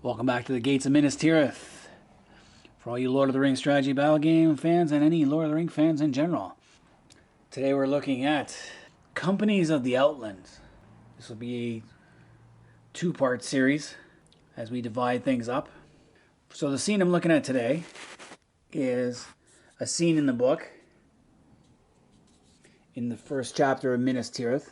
Welcome back to the Gates of Minas Tirith. For all you Lord of the Rings strategy battle game fans and any Lord of the Rings fans in general. Today we're looking at companies of the Outlands. This will be a two-part series as we divide things up. So the scene I'm looking at today is a scene in the book in the first chapter of Minas Tirith.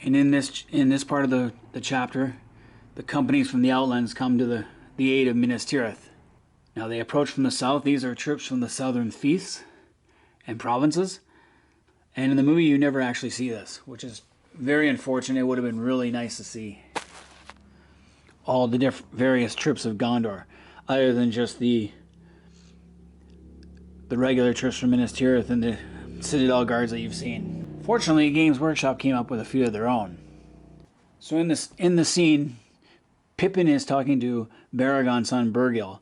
And in this part of the chapter, the companies from the Outlands come to the aid of Minas Tirith. Now they approach from the south. These are troops from the southern fiefs and provinces. And in the movie you never actually see this, which is very unfortunate. It would have been really nice to see all the various troops of Gondor, other than just the regular troops from Minas Tirith and the Citadel guards that you've seen. Fortunately, Games Workshop came up with a few of their own. So in the scene, Pippin is talking to Baragon's son Birgil,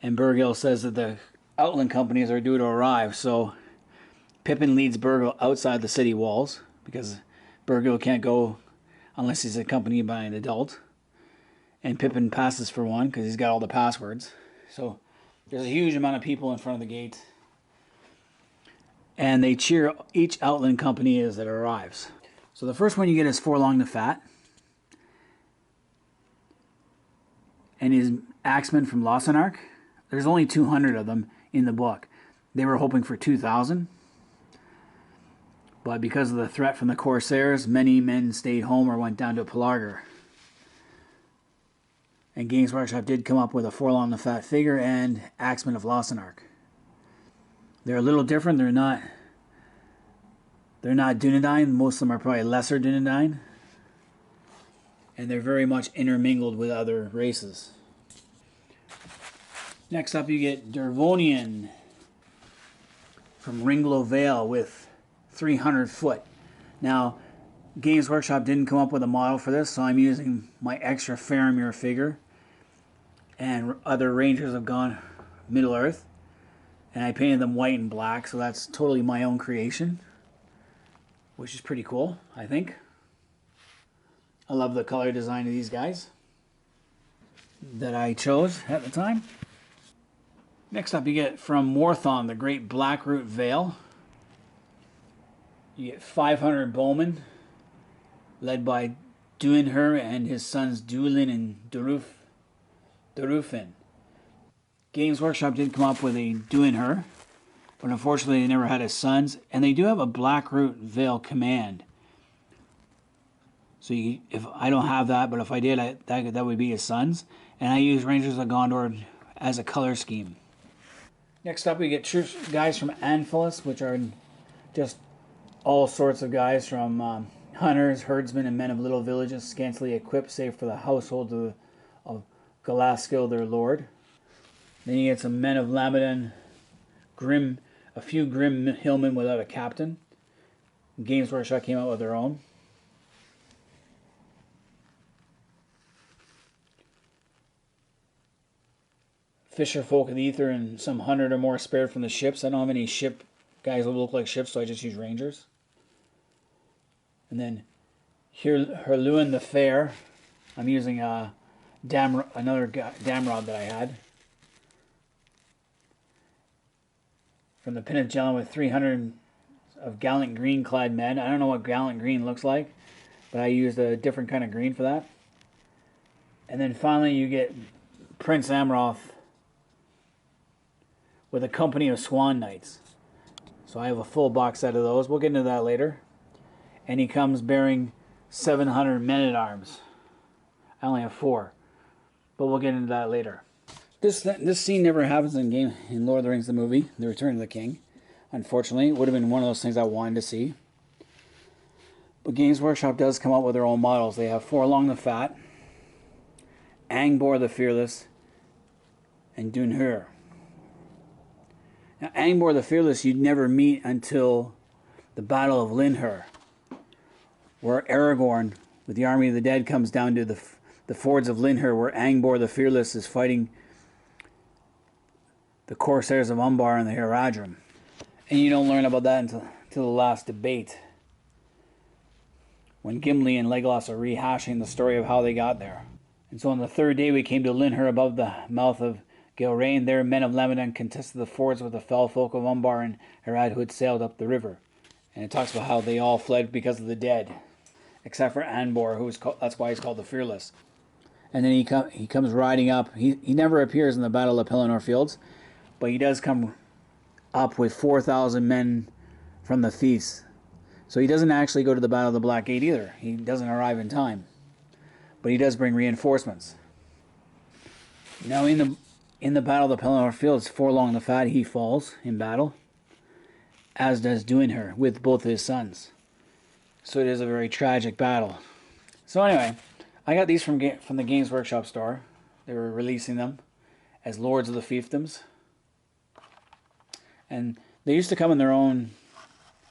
and Birgil says that the Outland companies are due to arrive. So Pippin leads Birgil outside the city walls because Birgil can't go unless he's accompanied by an adult. And Pippin passes for one because he's got all the passwords. So there's a huge amount of people in front of the gate. And they cheer each Outland company as it arrives. So the first one you get is Forlong the Fat. And his axemen from Lossark. There's only 200 of them in the book. They were hoping for 2,000. But because of the threat from the Corsairs, many men stayed home or went down to Pelargir. And Games Workshop did come up with a Forlong the Fat figure and axemen of Lossark. They're a little different. They're not Dunedain. Most of them are probably lesser Dunedain. And they're very much intermingled with other races. Next up you get Dervonian from Ringlow Vale with 300 foot. Now, Games Workshop didn't come up with a model for this, so I'm using my extra Faramir figure and other Rangers have gone Middle Earth. And I painted them white and black, so that's totally my own creation, which is pretty cool, I think. I love the color design of these guys that I chose at the time. Next up you get from Morthon, the Great Blackroot Vale. You get 500 bowmen, led by Duinhur and his sons Duilin and Durufin. Games Workshop did come up with a Duinhur, but unfortunately they never had his sons. And they do have a Blackroot Vale command. So if I don't have that, but if I did, that would be his sons. And I use Rangers of Gondor as a color scheme. Next up we get troops, guys from Anfilis, which are just all sorts of guys from hunters, herdsmen, and men of little villages, scantily equipped save for the household of Galaskill, their lord. Then you get some men of Lamadan, a few grim hillmen without a captain. Games Workshop came out with their own. Fisher folk of the Ether and some 100 or more spared from the ships. I don't have any ship guys that look like ships, so I just use Rangers. And then Herluin the Fair. I'm using another Damrod that I had. From the Pin of Jellin with 300 of gallant green clad men. I don't know what gallant green looks like, but I used a different kind of green for that. And then finally you get Prince Amroth with a company of Swan Knights. So I have a full box set of those. We'll get into that later. And he comes bearing 700 men-at-arms. I only have 4, but we'll get into that later. This scene never happens in Lord of the Rings the movie, The Return of the King. Unfortunately, it would have been one of those things I wanted to see. But Games Workshop does come up with their own models. They have Forlong the Fat, Angbor the Fearless, and Duinhur. Now, Angbor the Fearless you'd never meet until the Battle of Linhur, where Aragorn with the army of the dead comes down to the fords of Linhur, where Angbor the Fearless is fighting the Corsairs of Umbar and the Haradrim. And you don't learn about that until the last debate, when Gimli and Legolas are rehashing the story of how they got there. And so on the third day we came to Linhur above the mouth of Gilrain. There men of Lamedon contested the fords with the fell folk of Umbar and Harad who had sailed up the river. And it talks about how they all fled because of the dead, except for Angbor, that's why he's called the Fearless. And then he comes riding up. He never appears in the Battle of Pelennor Fields, but he does come up with 4,000 men from the Fiefs. So he doesn't actually go to the Battle of the Black Gate either. He doesn't arrive in time. But he does bring reinforcements. Now in the Battle of the Pelennor Fields, Forlong the Fat, he falls in battle, as does Duinhur with both his sons. So it is a very tragic battle. So anyway, I got these from the Games Workshop store. They were releasing them as Lords of the Fiefdoms. And they used to come in their own,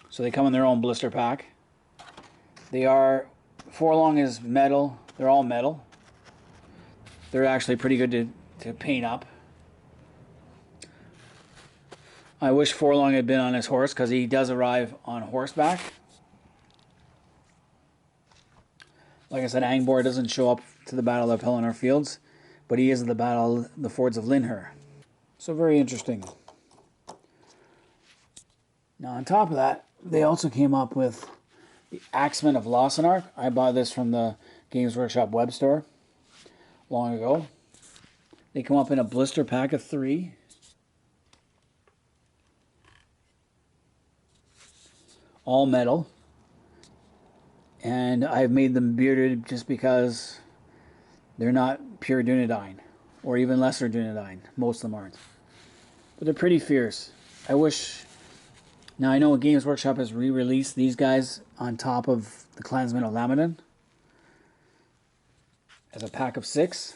so they come in their own blister pack. They are, Forlong is metal. They're all metal. They're actually pretty good to paint up. I wish Forlong had been on his horse, because he does arrive on horseback. Like I said, Angbor doesn't show up to the Battle of Pelennor Fields, but he is at the Battle of the Fords of Linhur. So very interesting. Now on top of that, they also came up with the Axemen of Lossark. I bought this from the Games Workshop web store long ago. They come up in a blister pack of 3. All metal. And I've made them bearded just because they're not pure Dunedain, or even lesser Dunedain. Most of them aren't. But they're pretty fierce. I wish... Now I know Games Workshop has re-released these guys on top of the Clansmen of Lamedon as a pack of 6.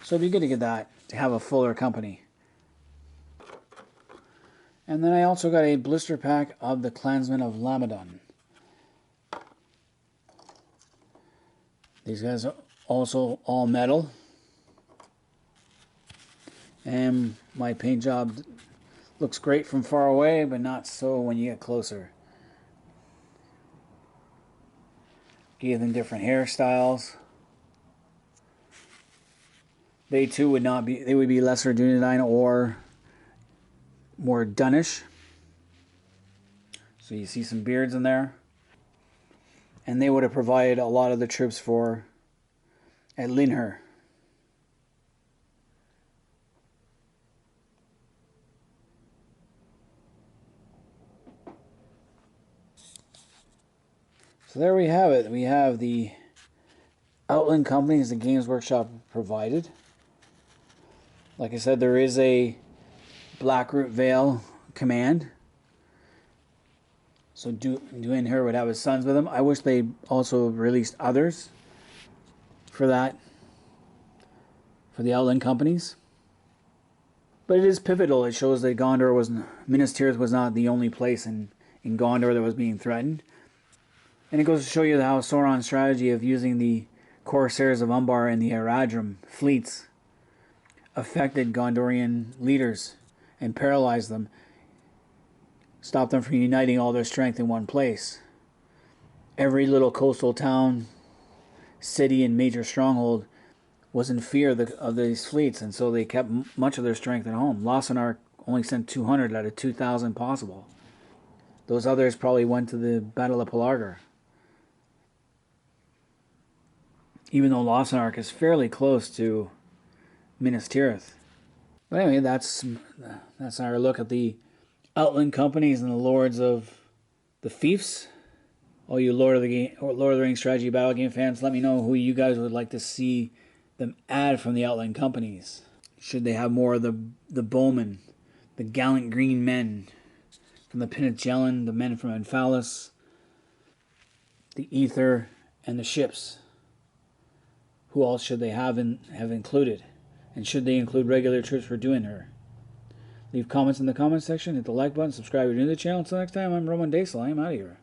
So it'd be good to get that, to have a fuller company. And then I also got a blister pack of the Clansmen of Lamedon. These guys are also all metal. And my paint job looks great from far away, but not so when you get closer. Gave them different hairstyles. They too would not be, they would be lesser Dunedain or more Dunish. So you see some beards in there. And they would have provided a lot of the troops at Linhur. So there we have it. We have the Outland companies the Games Workshop provided. Like I said, there is a Blackroot Vale command. So Duinhur would have his sons with him. I wish they also released others for that, for the Outland companies. But it is pivotal. It shows that Minas Tirith was not the only place in Gondor that was being threatened. And it goes to show you how Sauron's strategy of using the Corsairs of Umbar and the Haradrim fleets affected Gondorian leaders and paralyzed them, stopped them from uniting all their strength in one place. Every little coastal town, city, and major stronghold was in fear of these fleets, and so they kept much of their strength at home. Lossark only sent 200 out of 2,000 possible. Those others probably went to the Battle of Pelargir. Even though Lossark is fairly close to Minas Tirith. But anyway, that's our look at the Outland companies and the Lords of the Fiefs. All you Lord of the Rings strategy battle game fans, let me know who you guys would like to see them add from the Outland companies. Should they have more of the bowmen, the gallant green men from the Pinetjellan, the men from Anfalis, the Ether, and the ships? Who else should they have included? And should they include regular troops for Duinhur? Leave comments in the comment section, hit the like button, subscribe if you're new to the channel. Until next time, I'm Roman Daisel. I am out of here.